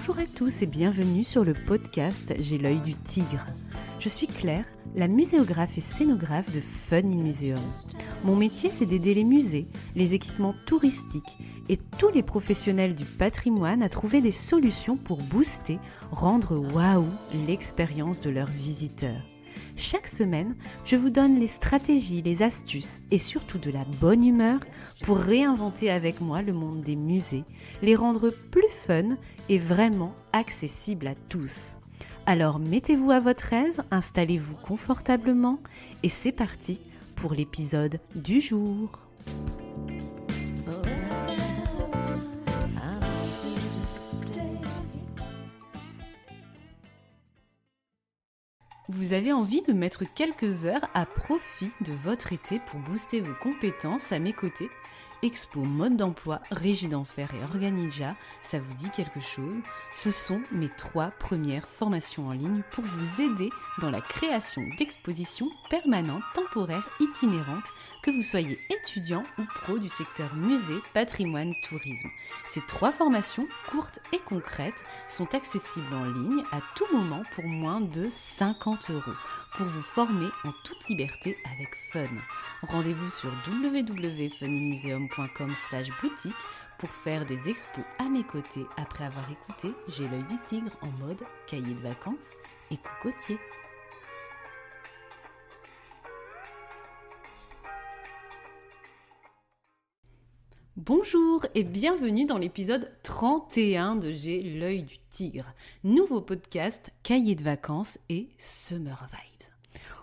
Bonjour à tous et bienvenue sur le podcast J'ai l'œil du tigre. Je suis Claire, la muséographe et scénographe de Fun in Museum. Mon métier, c'est d'aider les musées, les équipements touristiques et tous les professionnels du patrimoine à trouver des solutions pour booster, rendre waouh l'expérience de leurs visiteurs. Chaque semaine, je vous donne les stratégies, les astuces et surtout de la bonne humeur pour réinventer avec moi le monde des musées, les rendre plus fun et vraiment accessibles à tous. Alors mettez-vous à votre aise, installez-vous confortablement et c'est parti pour l'épisode du jour. Vous avez envie de mettre quelques heures à profit de votre été pour booster vos compétences à mes côtés? Expo, Mode d'emploi, Régie d'enfer et Organija, ça vous dit quelque chose? Ce sont mes 3 premières formations en ligne pour vous aider dans la création d'expositions permanentes, temporaires, itinérantes, que vous soyez étudiant ou pro du secteur musée, patrimoine, tourisme. Ces 3 formations, courtes et concrètes, sont accessibles en ligne à tout moment pour moins de 50 € pour vous former en toute liberté avec fun. Rendez-vous sur www.funinmuseum.com/boutique pour faire des expos à mes côtés après avoir écouté J'ai l'œil du tigre en mode cahier de vacances et cocotier. Bonjour et bienvenue dans l'épisode 31 de J'ai l'œil du tigre, nouveau podcast cahier de vacances et summer vibes.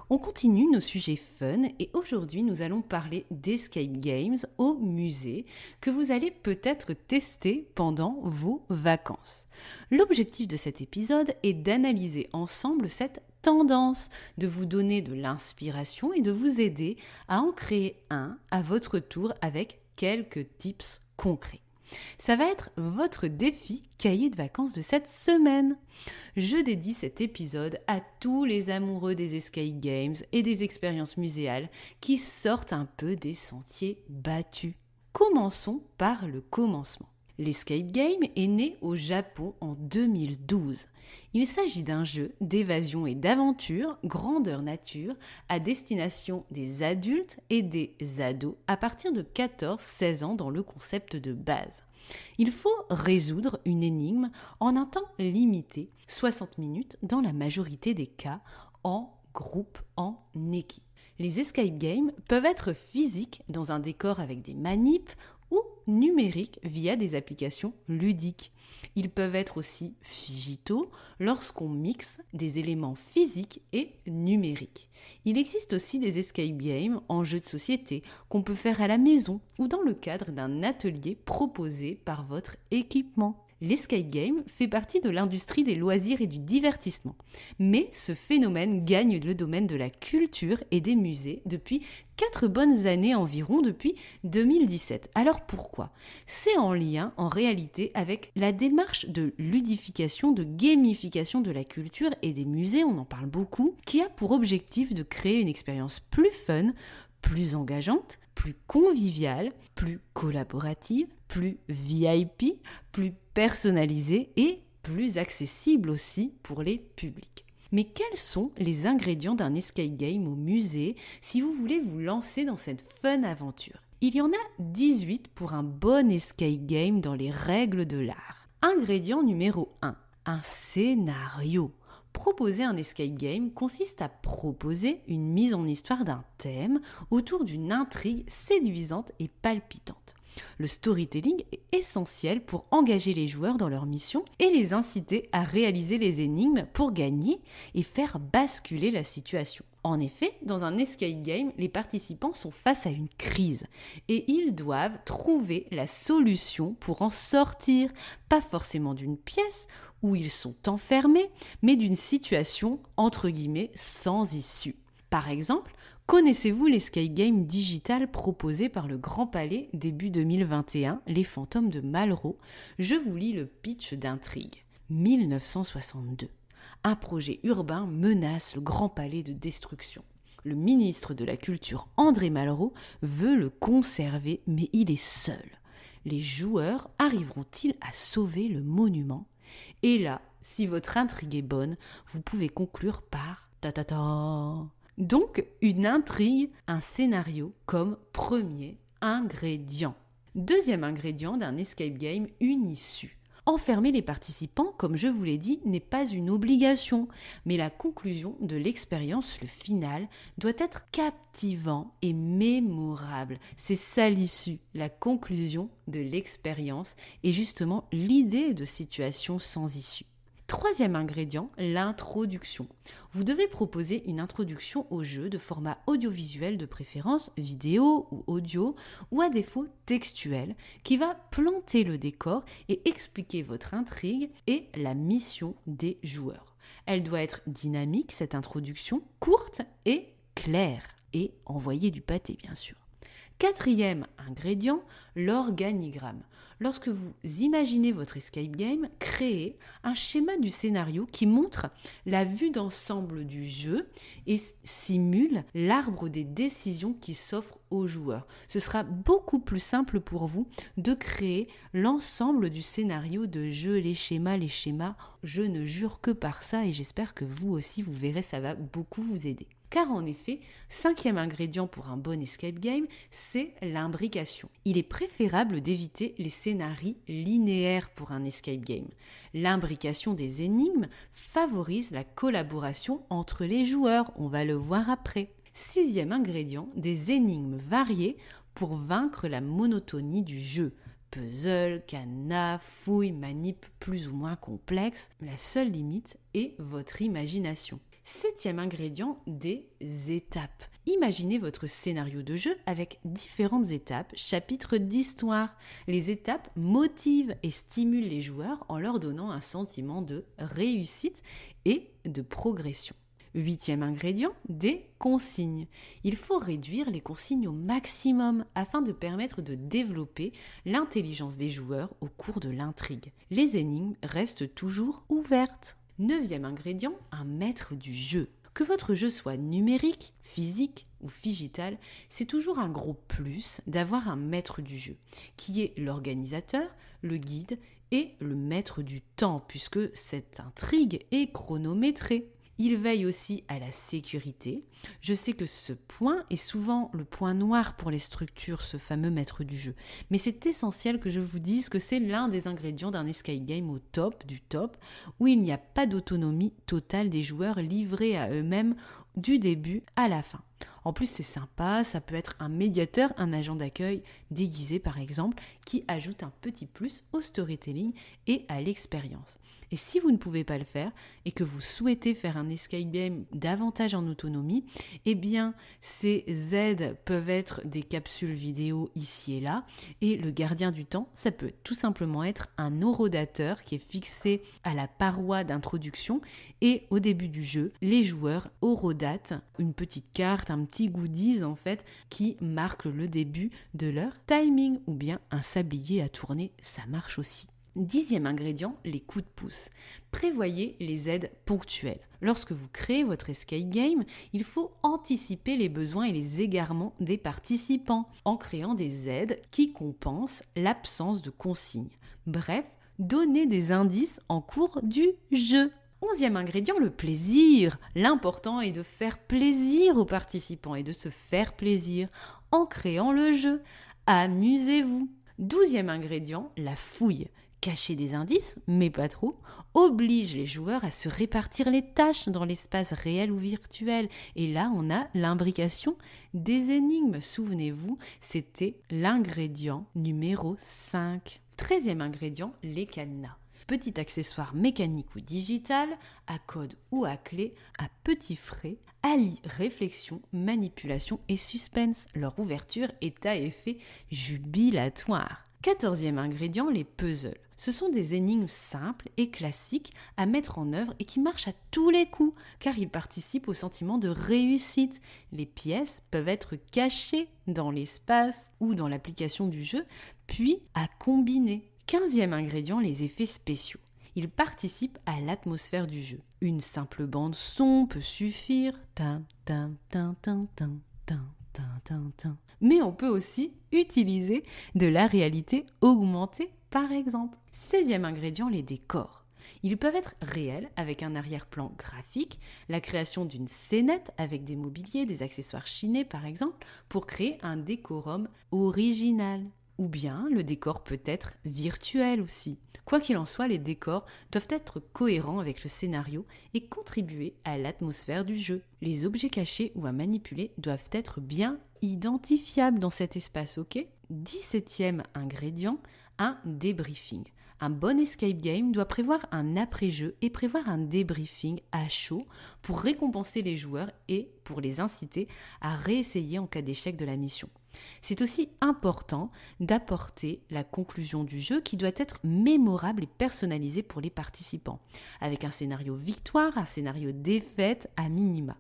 On continue nos sujets fun et aujourd'hui nous allons parler d'escape games au musée que vous allez peut-être tester pendant vos vacances. L'objectif de cet épisode est d'analyser ensemble cette tendance, de vous donner de l'inspiration et de vous aider à en créer un à votre tour avec quelques tips concrets. Ça va être votre défi cahier de vacances de cette semaine. Je dédie cet épisode à tous les amoureux des escape games et des expériences muséales qui sortent un peu des sentiers battus. Commençons par le commencement. L'escape game est né au Japon en 2012. Il s'agit d'un jeu d'évasion et d'aventure, grandeur nature, à destination des adultes et des ados à partir de 14-16 ans dans le concept de base. Il faut résoudre une énigme en un temps limité, 60 minutes dans la majorité des cas, en groupe, en équipe. Les escape games peuvent être physiques dans un décor avec des manips ou numériques via des applications ludiques. Ils peuvent être aussi digitaux lorsqu'on mixe des éléments physiques et numériques. Il existe aussi des escape games en jeu de société qu'on peut faire à la maison ou dans le cadre d'un atelier proposé par votre équipement. L'escape game fait partie de l'industrie des loisirs et du divertissement, mais ce phénomène gagne le domaine de la culture et des musées depuis 4 bonnes années environ, depuis 2017. Alors pourquoi? C'est en lien en réalité avec la démarche de ludification, de gamification de la culture et des musées, on en parle beaucoup, qui a pour objectif de créer une expérience plus fun, plus engageante, plus conviviale, plus collaborative, plus VIP, plus personnalisée et plus accessible aussi pour les publics. Mais quels sont les ingrédients d'un escape game au musée si vous voulez vous lancer dans cette fun aventure? Il y en a 18 pour un bon escape game dans les règles de l'art. Ingrédient numéro 1, un scénario. Proposer un escape game consiste à proposer une mise en histoire d'un thème autour d'une intrigue séduisante et palpitante. Le storytelling est essentiel pour engager les joueurs dans leur mission et les inciter à réaliser les énigmes pour gagner et faire basculer la situation. En effet, dans un escape game, les participants sont face à une crise et ils doivent trouver la solution pour en sortir, pas forcément d'une pièce où ils sont enfermés, mais d'une situation entre guillemets sans issue. Par exemple, connaissez-vous l'escape game digital proposé par le Grand Palais début 2021, Les Fantômes de Malraux? Je vous lis le pitch d'intrigue. 1962. Un projet urbain menace le Grand Palais de destruction. Le ministre de la Culture, André Malraux, veut le conserver, mais il est seul. Les joueurs arriveront-ils à sauver le monument? Et là, si votre intrigue est bonne, vous pouvez conclure par ta-ta-ta. Donc, une intrigue, un scénario comme premier ingrédient. Deuxième ingrédient d'un escape game, une issue. Enfermer les participants, comme je vous l'ai dit, n'est pas une obligation, mais la conclusion de l'expérience, le final, doit être captivant et mémorable. C'est ça l'issue, la conclusion de l'expérience et justement l'idée de situation sans issue. Troisième ingrédient, l'introduction. Vous devez proposer une introduction au jeu de format audiovisuel de préférence, vidéo ou audio, ou à défaut textuel, qui va planter le décor et expliquer votre intrigue et la mission des joueurs. Elle doit être dynamique, cette introduction, courte et claire, et envoyer du pâté bien sûr. Quatrième ingrédient, l'organigramme. Lorsque vous imaginez votre escape game, créez un schéma du scénario qui montre la vue d'ensemble du jeu et simule l'arbre des décisions qui s'offre aux joueurs. Ce sera beaucoup plus simple pour vous de créer l'ensemble du scénario de jeu, les schémas. Je ne jure que par ça et j'espère que vous aussi, vous verrez, ça va beaucoup vous aider. Car en effet, cinquième ingrédient pour un bon escape game, c'est l'imbrication. Il est préférable d'éviter les scénarios linéaires pour un escape game. L'imbrication des énigmes favorise la collaboration entre les joueurs, on va le voir après. Sixième ingrédient, des énigmes variées pour vaincre la monotonie du jeu. Puzzle, cadenas, fouilles, manip plus ou moins complexes. La seule limite est votre imagination. Septième ingrédient, des étapes. Imaginez votre scénario de jeu avec différentes étapes, chapitres d'histoire. Les étapes motivent et stimulent les joueurs en leur donnant un sentiment de réussite et de progression. Huitième ingrédient, des consignes. Il faut réduire les consignes au maximum afin de permettre de développer l'intelligence des joueurs au cours de l'intrigue. Les énigmes restent toujours ouvertes. Neuvième ingrédient, un maître du jeu. Que votre jeu soit numérique, physique ou digital, c'est toujours un gros plus d'avoir un maître du jeu, qui est l'organisateur, le guide et le maître du temps, puisque cette intrigue est chronométrée. Il veille aussi à la sécurité. Je sais que ce point est souvent le point noir pour les structures, ce fameux maître du jeu. Mais c'est essentiel que je vous dise que c'est l'un des ingrédients d'un escape game au top du top, où il n'y a pas d'autonomie totale des joueurs livrés à eux-mêmes du début à la fin. En plus, c'est sympa, ça peut être un médiateur, un agent d'accueil déguisé par exemple, qui ajoute un petit plus au storytelling et à l'expérience. Et si vous ne pouvez pas le faire et que vous souhaitez faire un escape game davantage en autonomie, eh bien, ces aides peuvent être des capsules vidéo ici et là. Et le gardien du temps, ça peut tout simplement être un horodateur qui est fixé à la paroi d'introduction. Et au début du jeu, les joueurs horodatent une petite carte, un petit goodies en fait, qui marque le début de leur timing. Ou bien un sablier à tourner, ça marche aussi. Dixième ingrédient, les coups de pouce. Prévoyez les aides ponctuelles. Lorsque vous créez votre escape game, il faut anticiper les besoins et les égarements des participants en créant des aides qui compensent l'absence de consignes. Bref, donnez des indices en cours du jeu. Onzième ingrédient, le plaisir. L'important est de faire plaisir aux participants et de se faire plaisir en créant le jeu. Amusez-vous. Douzième ingrédient, la fouille. Cacher des indices, mais pas trop, oblige les joueurs à se répartir les tâches dans l'espace réel ou virtuel. Et là, on a l'imbrication des énigmes. Souvenez-vous, c'était l'ingrédient numéro 5. 13e ingrédient, les cadenas. Petit accessoire mécanique ou digital, à code ou à clé, à petits frais, allie réflexion, manipulation et suspense. Leur ouverture est à effet jubilatoire. 14e ingrédient, les puzzles. Ce sont des énigmes simples et classiques à mettre en œuvre et qui marchent à tous les coups, car ils participent au sentiment de réussite. Les pièces peuvent être cachées dans l'espace ou dans l'application du jeu, puis à combiner. 15e ingrédient, les effets spéciaux. Ils participent à l'atmosphère du jeu. Une simple bande son peut suffire. Mais on peut aussi utiliser de la réalité augmentée, par exemple. 16e ingrédient, les décors. Ils peuvent être réels avec un arrière-plan graphique, la création d'une scénette avec des mobiliers, des accessoires chinés par exemple, pour créer un décorum original. Ou bien le décor peut être virtuel aussi. Quoi qu'il en soit, les décors doivent être cohérents avec le scénario et contribuer à l'atmosphère du jeu. Les objets cachés ou à manipuler doivent être bien identifiables dans cet espace, ok ? 17e ingrédient, un débriefing. Un bon escape game doit prévoir un après-jeu et prévoir un débriefing à chaud pour récompenser les joueurs et pour les inciter à réessayer en cas d'échec de la mission. C'est aussi important d'apporter la conclusion du jeu qui doit être mémorable et personnalisée pour les participants, avec un scénario victoire, un scénario défaite à minima.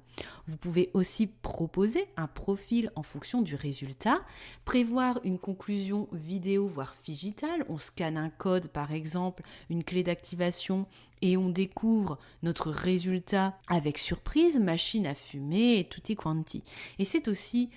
Vous pouvez aussi proposer un profil en fonction du résultat, prévoir une conclusion vidéo voire digitale. On scanne un code par exemple, une clé d'activation et on découvre notre résultat avec surprise, machine à fumer et tutti quanti. Et c'est aussi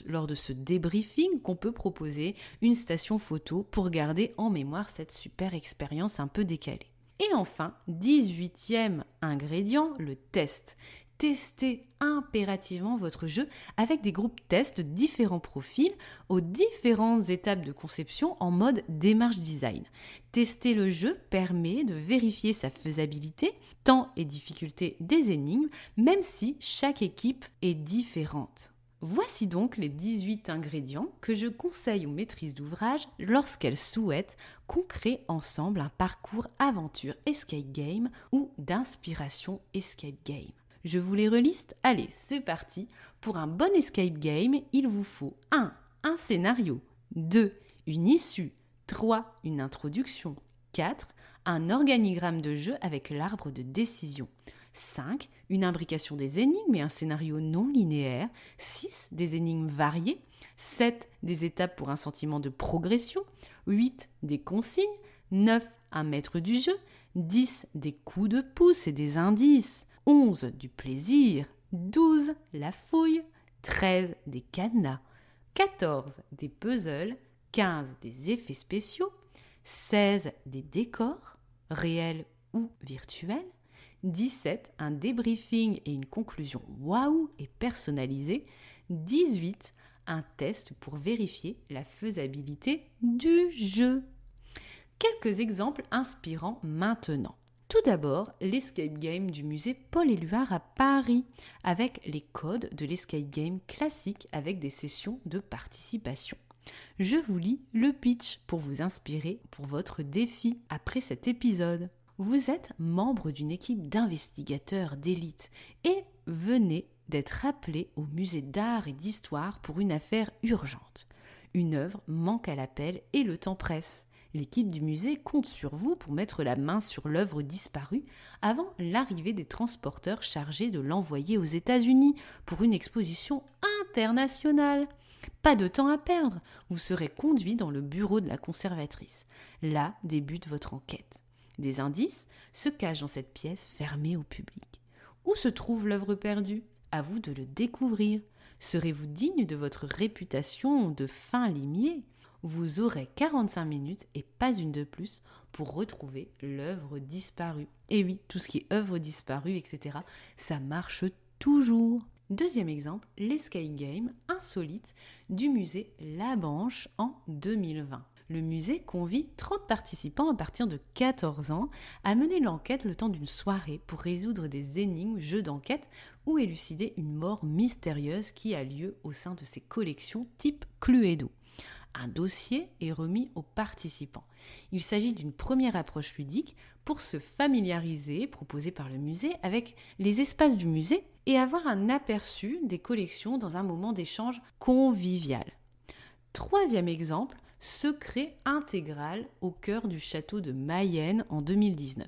lors de ce débriefing qu'on peut proposer une station photo pour garder en mémoire cette super expérience un peu décalée. Et enfin, 18e ingrédient, le test. Testez impérativement votre jeu avec des groupes tests de différents profils aux différentes étapes de conception en mode démarche design. Tester le jeu permet de vérifier sa faisabilité, temps et difficulté des énigmes, même si chaque équipe est différente. Voici donc les 18 ingrédients que je conseille aux maîtrises d'ouvrage lorsqu'elles souhaitent qu'on crée ensemble un parcours aventure escape game ou d'inspiration escape game. Je vous les reliste. Allez, c'est parti. Pour un bon escape game, il vous faut 1. Un scénario. 2. Une issue. 3. Une introduction. 4. Un organigramme de jeu avec l'arbre de décision. 5. Une imbrication des énigmes et un scénario non linéaire. 6. Des énigmes variées. 7. Des étapes pour un sentiment de progression. 8. Des consignes. 9. Un maître du jeu. 10. Des coups de pouce et des indices. 11. Du plaisir. 12. La fouille. 13. Des cadenas. 14. Des puzzles. 15. Des effets spéciaux. 16. Des décors, réels ou virtuels. 17. Un débriefing et une conclusion waouh et personnalisée. 18. Un test pour vérifier la faisabilité du jeu. Quelques exemples inspirants maintenant. Tout d'abord, l'escape game du musée Paul-Éluard à Paris, avec les codes de l'escape game classique avec des sessions de participation. Je vous lis le pitch pour vous inspirer pour votre défi après cet épisode. Vous êtes membre d'une équipe d'investigateurs d'élite et venez d'être appelé au musée d'art et d'histoire pour une affaire urgente. Une œuvre manque à l'appel et le temps presse. L'équipe du musée compte sur vous pour mettre la main sur l'œuvre disparue avant l'arrivée des transporteurs chargés de l'envoyer aux États-Unis pour une exposition internationale. Pas de temps à perdre, vous serez conduit dans le bureau de la conservatrice. Là débute votre enquête. Des indices se cachent dans cette pièce fermée au public. Où se trouve l'œuvre perdue ? À vous de le découvrir. Serez-vous digne de votre réputation de fin limier ? Vous aurez 45 minutes et pas une de plus pour retrouver l'œuvre disparue. Et oui, tout ce qui est œuvre disparue, etc., ça marche toujours. Deuxième exemple, l'escape game insolite du musée La Branche en 2020. Le musée convie 30 participants à partir de 14 ans à mener l'enquête le temps d'une soirée pour résoudre des énigmes, jeux d'enquête ou élucider une mort mystérieuse qui a lieu au sein de ces collections type Cluedo. Un dossier est remis aux participants. Il s'agit d'une première approche ludique pour se familiariser, proposée par le musée, avec les espaces du musée et avoir un aperçu des collections dans un moment d'échange convivial. Troisième exemple, secret intégral au cœur du château de Mayenne en 2019.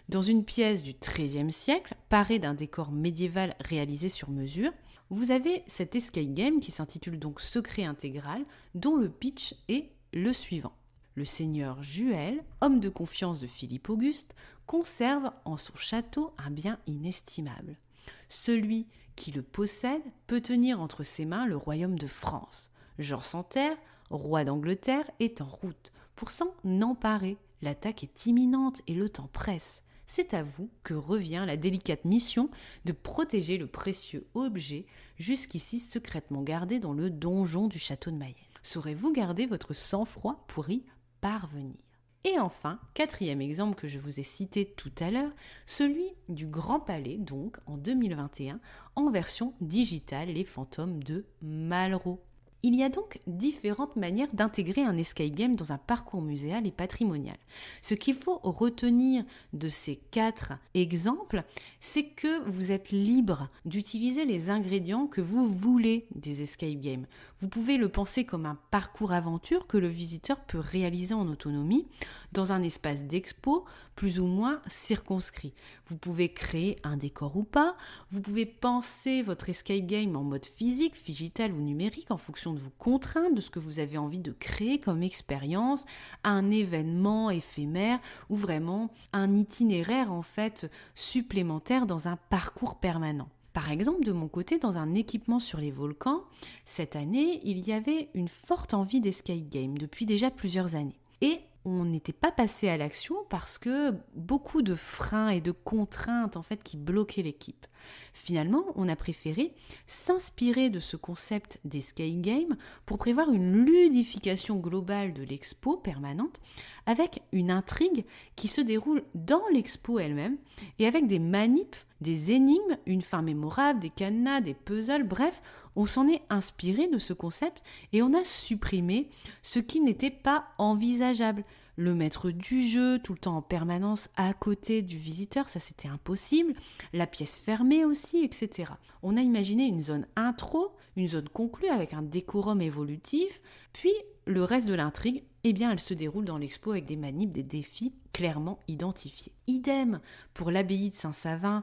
Dans une pièce du XIIIe siècle, parée d'un décor médiéval réalisé sur mesure, vous avez cet escape game qui s'intitule donc Secret intégral, dont le pitch est le suivant. Le seigneur Juel, homme de confiance de Philippe Auguste, conserve en son château un bien inestimable. Celui qui le possède peut tenir entre ses mains le royaume de France. Jean Santerre, roi d'Angleterre, est en route pour s'en emparer. l'attaque est imminente et le temps presse. C'est à vous que revient la délicate mission de protéger le précieux objet jusqu'ici secrètement gardé dans le donjon du château de Mayenne. Saurez-vous garder votre sang-froid pour y parvenir? Et enfin, 4e exemple que je vous ai cité tout à l'heure, celui du Grand Palais, donc en 2021, en version digitale, Les Fantômes de Malraux. Il y a donc différentes manières d'intégrer un escape game dans un parcours muséal et patrimonial. Ce qu'il faut retenir de ces 4 exemples, c'est que vous êtes libre d'utiliser les ingrédients que vous voulez des escape games. Vous pouvez le penser comme un parcours aventure que le visiteur peut réaliser en autonomie dans un espace d'expo plus ou moins circonscrit. Vous pouvez créer un décor ou pas, vous pouvez penser votre escape game en mode physique, digital ou numérique en fonction de vos contraintes, de ce que vous avez envie de créer comme expérience, un événement éphémère ou vraiment un itinéraire en fait supplémentaire dans un parcours permanent. Par exemple, de mon côté, dans un équipement sur les volcans, cette année, il y avait une forte envie d'escape game depuis déjà plusieurs années. Et on n'était pas passé à l'action parce que beaucoup de freins et de contraintes en fait qui bloquaient l'équipe. Finalement, on a préféré s'inspirer de ce concept d'escape game pour prévoir une ludification globale de l'expo permanente avec une intrigue qui se déroule dans l'expo elle-même et avec des manips, des énigmes, une fin mémorable, des cadenas, des puzzles, bref, on s'en est inspiré de ce concept et on a supprimé ce qui n'était pas envisageable. Le maître du jeu, tout le temps en permanence à côté du visiteur, ça c'était impossible. La pièce fermée aussi, etc. On a imaginé une zone intro, une zone conclue avec un décorum évolutif, puis le reste de l'intrigue, eh bien elle se déroule dans l'expo avec des manips, des défis clairement identifiés. Idem pour l'abbaye de Saint-Savin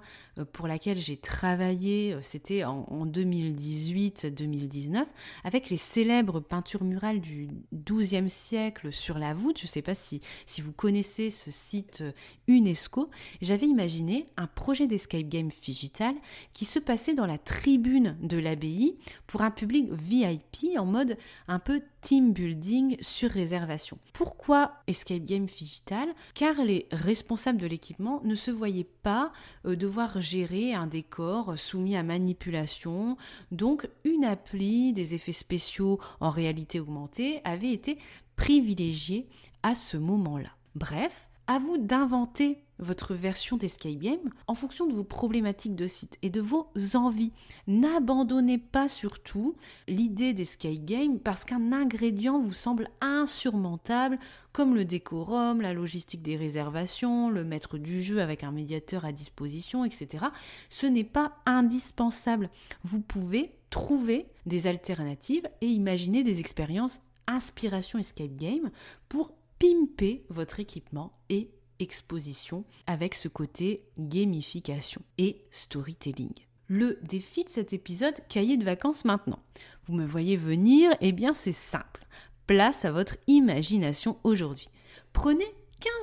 pour laquelle j'ai travaillé, c'était en 2018-2019, avec les célèbres peintures murales du XIIe siècle sur la voûte. Je ne sais pas si vous connaissez ce site UNESCO. J'avais imaginé un projet d'escape game digital qui se passait dans la tribune de l'abbaye pour un public VIP en mode un peu team building sur réservation. Pourquoi escape game digital ? Car les responsables de l'équipement ne se voyaient pas devoir gérer un décor soumis à manipulation. Donc une appli, des effets spéciaux en réalité augmentée avait été privilégiée à ce moment-là. Bref, à vous d'inventer votre version d'escape game en fonction de vos problématiques de site et de vos envies. N'abandonnez pas surtout l'idée d'escape game parce qu'un ingrédient vous semble insurmontable comme le décorum, la logistique des réservations, le maître du jeu avec un médiateur à disposition, etc. Ce n'est pas indispensable. Vous pouvez trouver des alternatives et imaginer des expériences inspiration escape game pour pimper votre équipement et exposition avec ce côté gamification et storytelling. Le défi de cet épisode, cahier de vacances maintenant. Vous me voyez venir, eh bien c'est simple. Place à votre imagination aujourd'hui. Prenez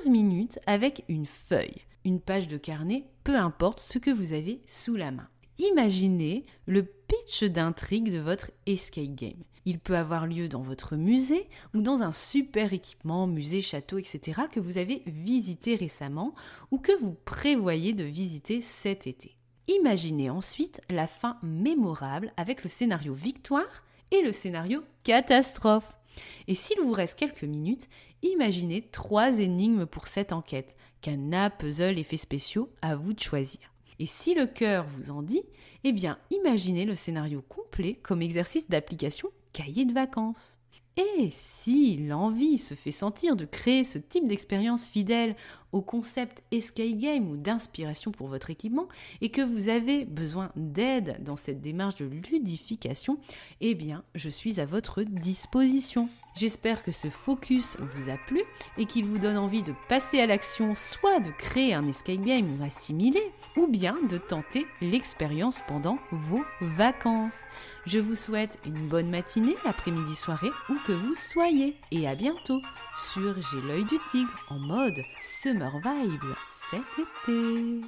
15 minutes avec une feuille, une page de carnet, peu importe ce que vous avez sous la main. Imaginez le pitch d'intrigue de votre escape game. Il peut avoir lieu dans votre musée ou dans un super équipement, musée, château, etc. que vous avez visité récemment ou que vous prévoyez de visiter cet été. Imaginez ensuite la fin mémorable avec le scénario victoire et le scénario catastrophe. Et s'il vous reste quelques minutes, imaginez 3 énigmes pour cette enquête. Cadenas, puzzle, effets spéciaux, à vous de choisir. Et si le cœur vous en dit, eh bien imaginez le scénario complet comme exercice d'application cahier de vacances. Et si l'envie se fait sentir de créer ce type d'expérience fidèle au concept escape game ou d'inspiration pour votre équipement et que vous avez besoin d'aide dans cette démarche de ludification, eh bien, je suis à votre disposition. J'espère que ce focus vous a plu et qu'il vous donne envie de passer à l'action, soit de créer un escape game ou assimiler, ou bien de tenter l'expérience pendant vos vacances. Je vous souhaite une bonne matinée, après-midi, soirée, où que vous soyez. Et à bientôt sur J'ai l'œil du tigre en mode Summer Vibes cet été.